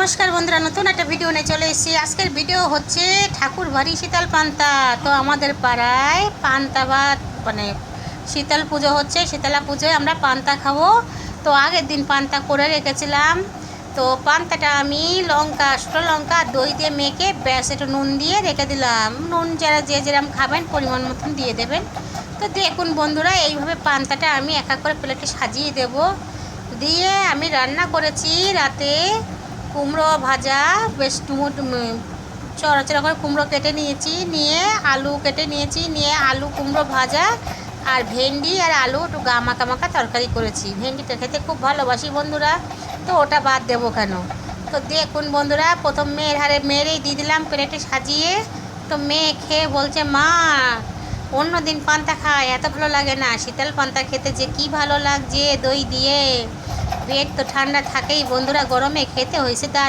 নমস্কার বন্ধুরা, নতুন একটা ভিডিও নিয়ে চলে এসেছি। আজকের ভিডিও হচ্ছে ঠাকুর বাড়ি শীতল পান্তা। তো আমাদের পাড়ায় পান্তা ভাত মানে শীতল পুজো হচ্ছে, শীতলা পুজোয় আমরা পান্তা খাবো। তো আগের দিন পান্তা করে রেখেছিলাম। তো পান্তাটা আমি লঙ্কা, শুকনো লঙ্কা আর দই দিয়ে মেখে ব্যাস একটু নুন দিয়ে রেখে দিলাম। নুন যারা যে যেরকম খাবেন পরিমাণ মতন দিয়ে দেবেন। তো দেখুন বন্ধুরা, এইভাবে পান্তাটা আমি এক এক করে প্লেটে সাজিয়ে দেব। দিয়ে আমি রান্না করেছি রাতে কুমড়ো ভাজা, বেশ চড়া চড়া করে কুমড়ো কেটে নিয়েছি, নিয়ে আলু কেটে নিয়েছি, নিয়ে আলু কুমড়ো ভাজা আর ভেন্ডি আর আলু একটু মাখা মাখা তরকারি করেছি। ভেন্ডিটা খেতে খুব ভালোবাসি বন্ধুরা, তো ওটা বাদ দেবো কেন। তো দেখুন বন্ধুরা, প্রথম মেয়েরেই দিয়ে দিলাম প্লেটে সাজিয়ে। তো মেয়ে খেয়ে বলছে, মা অন্য দিন পান্তা খায়, এত ভালো লাগে না, শীতল পান্তা খেতে যে কি ভালো লাগছে দই দিয়ে। পেট তো ঠান্ডা থাকেই বন্ধুরা, গরমে খেতে হয়েছে তার।